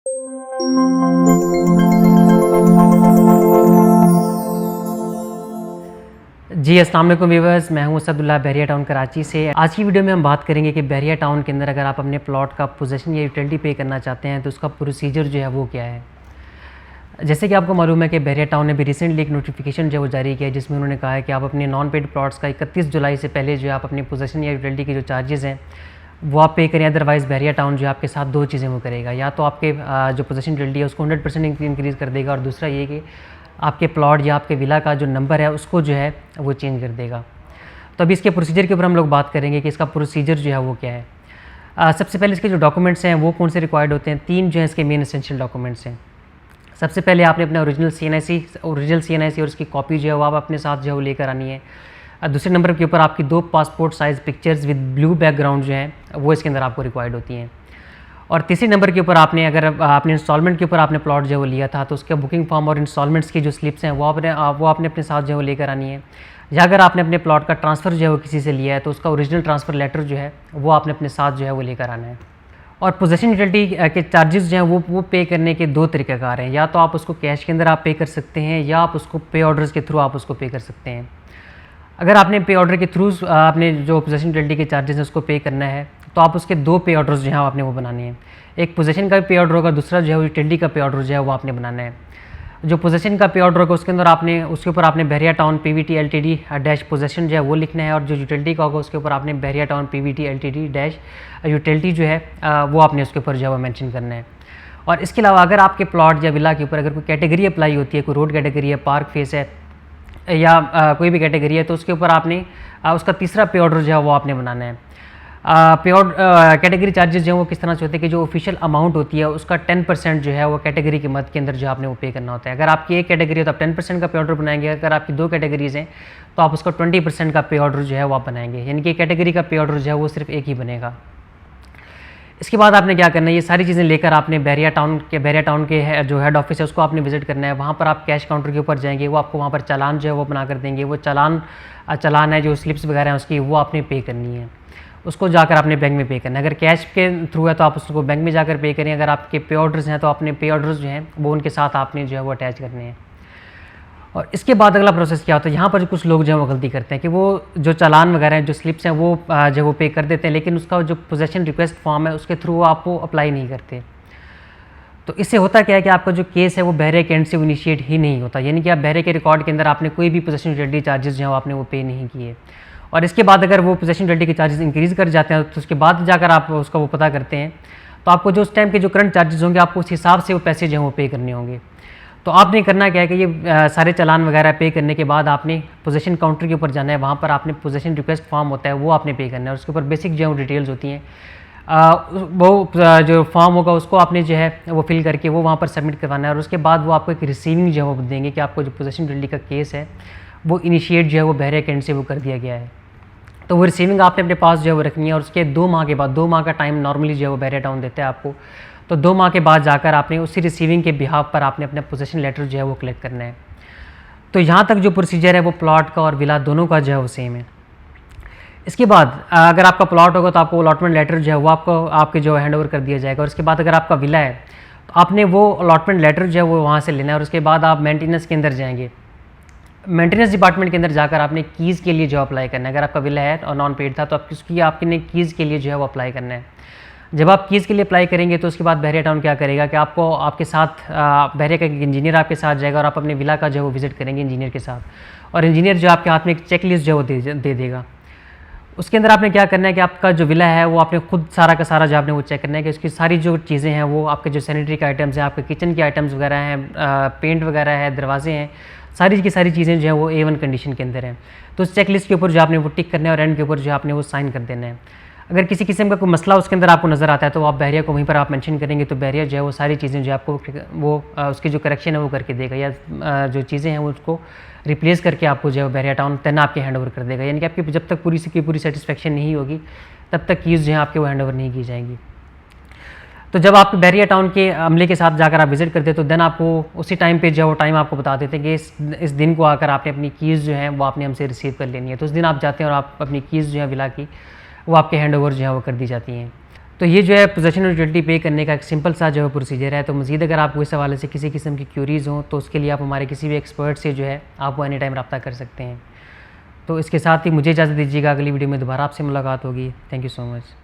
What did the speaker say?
जी अस्सलाम वालेकुम व्यूअर्स, मैं हूं असदुल्लाह बहरिया टाउन कराची से। आज की वीडियो में हम बात करेंगे कि बहरिया टाउन के अंदर अगर आप अपने प्लॉट का पोजीशन या यूटिलिटी पे करना चाहते हैं तो उसका प्रोसीजर जो है वो क्या है। जैसे कि आपको मालूम है कि बहरिया टाउन ने भी रिसेंटली एक नोटिफिकेशन जो है वो जारी किया है, जिसमें उन्होंने कहा है कि आप अपने नॉन पेड प्लॉट्स का 31 जुलाई से पहले जो है आप अपने पोजीशन या यूटिलिटी के जो चार्जेज़ हैं वो आप पे करें। अदरवाइज़ बहरिया टाउन जो है आपके साथ दो चीज़ें वो करेगा, या तो आपके जो पोजीशन यूटिलिटी है उसको 100% इंक्रीज़ कर देगा, और दूसरा ये कि आपके प्लॉट या आपके विला का जो नंबर है उसको जो है वो चेंज कर देगा। तो अभी इसके प्रोसीजर के ऊपर हम लोग बात करेंगे कि इसका प्रोसीजर जो है वो क्या है। सबसे पहले इसके जो डॉक्यूमेंट्स हैं वो कौन से रिक्वायर्ड होते हैं। तीन जो है इसके मेन एसेंशियल डॉक्यूमेंट्स हैं। सबसे पहले आपने अपना ओरिजिनल CNIC और उसकी कॉपी जो है वो आप अपने साथ जो है वो लेकर आनी है। दूसरे नंबर के ऊपर आपकी 2 passport size pictures with blue background जो हैं वो इसके अंदर आपको रिक्वायर्ड होती हैं। और तीसरे नंबर के ऊपर आपने अगर आपने इंस्टॉलमेंट के ऊपर आपने प्लॉट जो है वो लिया था तो उसका बुकिंग फॉर्म और इंस्टॉलमेंट्स की जो स्लिप्स हैं वो आपने अपने साथ जो है वो लेकर आनी है। या अगर आपने अपने प्लॉट का ट्रांसफ़र जो है वो किसी से लिया है तो उसका ओरिजिनल ट्रांसफ़र लेटर जो है वो आपने अपने साथ जो है वो लेकर आना है। और पोजीशन यूटिलिटी के चार्जेस जो हैं वो पे करने के दो तरीक़ाकार हैं। या तो आप उसको कैश के अंदर आप पे कर सकते हैं, या आप उसको पे ऑर्डर्स के थ्रू आप उसको पे कर सकते हैं। अगर आपने पे ऑर्डर के थ्रू आपने जो पोजीशन यूटिलिटी के चार्जेस हैं उसको पे करना है तो आप उसके 2 पे ऑर्डर्स जो हैं आपने वो बनाने हैं। एक पोजीशन का पे ऑर्डर होगा, दूसरा जो है यूटिलिटी का पे ऑर्डर जो है वो आपने बनाना है। जो पोजीशन का पे ऑर्डर होगा उसके अंदर उसके ऊपर आपने Bahria town PVT LTD dash position जो है वो लिखना है, और जो यूटिलिटी का होगा उसके ऊपर आपने Bahria town PVT LTD dash utility जो है वो आपने उसके ऊपर जो है वो मेंशन करना है। और इसके अलावा अगर आपके प्लॉट या विला के ऊपर अगर कोई कैटेगरी अप्लाई होती है, कोई रोड कैटेगरी है, पार्क फेस है, या कोई भी कैटेगरी है, तो उसके ऊपर आपने उसका तीसरा पे ऑर्डर जो है वो आपने बनाना है। कैटेगरी चार्जेस जो है वो किस तरह से होते हैं कि जो ऑफिशियल अमाउंट होती है उसका 10% जो है वो कैटेगरी की मद के अंदर जो आपने वो पे करना होता है। अगर आपकी एक कैटेगरी है तो आप 10% का पे ऑर्डर बनाएंगे, अगर आपकी 2 कैटेगरीज हैं तो आप उसका 20% का पे ऑर्डर जो है वो आप बनाएंगे, यानी कि कैटेगरी का पे ऑर्डर जो है वो सिर्फ एक ही बनेगा। इसके बाद आपने क्या करना है, ये सारी चीज़ें लेकर आपने बहरिया टाउन के जो हेड ऑफिस है उसको आपने विजिट करना है। वहाँ पर आप कैश काउंटर के ऊपर जाएंगे, वो आपको वहाँ पर चालान जो है वो बना कर देंगे। वो चालान है, जो स्लिप्स वगैरह हैं उसकी वो आपने पे करनी है, उसको जाकर आपने बैंक में पे करना है। अगर कैश के थ्रू है तो आप उसको बैंक में जाकर पे करें। अगर आपके पे ऑर्डर्स हैं तो अपने पे ऑर्डर्स जो हैं वो उनके साथ आपने जो है वो अटैच करने हैं। और इसके बाद अगला प्रोसेस क्या होता है, यहाँ पर कुछ लोग जो है वो गलती करते हैं कि वो जो चालान वगैरह हैं, जो स्लिप्स हैं वो जो वो पे कर देते हैं, लेकिन उसका जो पोजेसन रिक्वेस्ट फॉर्म है उसके थ्रू आप वो अप्लाई नहीं करते। तो इससे होता क्या है कि आपका जो केस है वो बहरे के एंड से इनिशिएट ही नहीं होता, यानी कि आप बहरे के रिकॉर्ड के अंदर आपने कोई भी पोजेसन यूटिलिटी चार्जेस जो है आपने वो पे नहीं किए। और इसके बाद अगर वो पोजेसन यूटिलिटी के चार्जेस इंक्रीज़ कर जाते हैं तो उसके बाद जाकर आप उसका वो पता करते हैं तो आपको जो उस टाइम के जो करंट चार्जेस होंगे आपको उस हिसाब से वो पैसे जो हैं वो पे करने होंगे। तो आपने करना क्या है कि ये सारे चालान वगैरह पे करने के बाद आपने पोजीशन काउंटर के ऊपर जाना है। वहाँ पर आपने पोजीशन रिक्वेस्ट फॉर्म होता है वो आपने पे करना है, उसके ऊपर बेसिक जो डिटेल्स होती हैं वो जो फॉर्म होगा उसको आपने जो है वो फिल करके वो वहाँ पर सबमिट करवाना है। और उसके बाद वो आपको एक रिसीविंग जो है वो देंगे कि आपको जो पोजीशन यूटिलिटी का केस है वो इनिशिएट जो है वो बहरे के एंड से वो कर दिया गया है। तो वो रिसीविंग आपने अपने पास जो है वो रखनी है, और उसके 2 माह के बाद, 2 माह का टाइम नॉर्मली जो है वो बहरिया टाउन देता है आपको। तो 2 माह के बाद जाकर आपने उसी रिसीविंग के बिहाफ पर आपने अपना पोजीशन लेटर जो है वो कलेक्ट करना है। तो यहाँ तक जो प्रोसीजर है वो प्लॉट का और विला दोनों का जो है वो सेम है। इसके बाद अगर आपका प्लॉट होगा तो आपको अलॉटमेंट लेटर जो है वो आपके जो हैंड ओवर कर दिया जाएगा। और उसके बाद अगर आपका विला है तो आपने वो अलॉटमेंट लेटर जो है वो वहाँ से लेना है। और उसके बाद आप मेंटेनेंस के अंदर जाएंगे, मेंटेनेंस डिपार्टमेंट के अंदर जाकर आपने कीज़ के लिए जो अप्लाई करना है। अगर आपका विला है और नॉन पेड था तो आपने कीज़ के लिए जो है वो अप्लाई करना है। जब आप कीज़ के लिए अप्लाई करेंगे तो उसके बाद बहरिया टाउन क्या करेगा कि आपको आपके साथ बहरिया का एक इंजीनियर आपके साथ जाएगा और आप अपने विला का जो है वो विजिट करेंगे इंजीनियर के साथ, और इंजीनियर जो आपके हाथ में एक चेक लिस्ट जो है वो दे देगा। उसके अंदर आपने क्या करना है कि आपका जो विला है वो आपने खुद सारा का सारा जो आपने वो चेक करना है कि उसकी सारी जो चीज़ें हैं वो आपके जो सैनिटरी के आइटम्स हैं, आपके किचन के आइटम्स वगैरह हैं, पेंट वगैरह है, दरवाजे हैं, सारी की सारी चीज़ें जो है वो A1 कंडीशन के अंदर हैं। तो उस चेक लिस्ट के ऊपर जो आपने वो टिक करना है और एंड के ऊपर जो आपने वो साइन कर देना है। अगर किसी किस्म का कोई मसला उसके अंदर आपको नज़र आता है तो आप बहरिया को वहीं पर आप मेंशन करेंगे तो बहरिया जो है वो सारी चीज़ें जो आपको वो उसकी जो करेक्शन है वो करके देगा, या जो चीज़ें हैं वो उसको रिप्लेस करके आपको जो है बहरिया टाउन तन आपके हैंड ओवर कर देगा। यानी कि आपकी जब तक पूरी की पूरी सेटिस्फेक्शन नहीं होगी तब तक कीज़ जो है आपके वो हैंड ओवर नहीं की जाएंगी। तो जब आप बहरिया टाउन के अमले के साथ जाकर आप विजिट करते हैं तो देन आपको उसी टाइम पे जो टाइम आपको बता देते हैं कि इस दिन को आकर आपने अपनी कीज़ जो है वो आपने हमसे रिसीव कर लेनी है। तो उस दिन आप जाते हैं और आप अपनी कीज़ जो है विला की वो आपके हैंड ओवर जो है वो कर दी जाती हैं। तो ये जो है पोजेसन यूटिलिटी पे करने का एक सिंपल सा जो है प्रोसीजर है। तो मज़ीद अगर आपको इस हवाले से किसी किस्म की क्यूरीज़ हों तो उसके लिए आप हमारे किसी भी एक्सपर्ट से जो है आप वो एनी टाइम रब्ता कर सकते हैं। तो इसके साथ ही मुझे इजाज़त दीजिएगा, अगली वीडियो में दोबारा आपसे मुलाकात होगी। Thank you so much.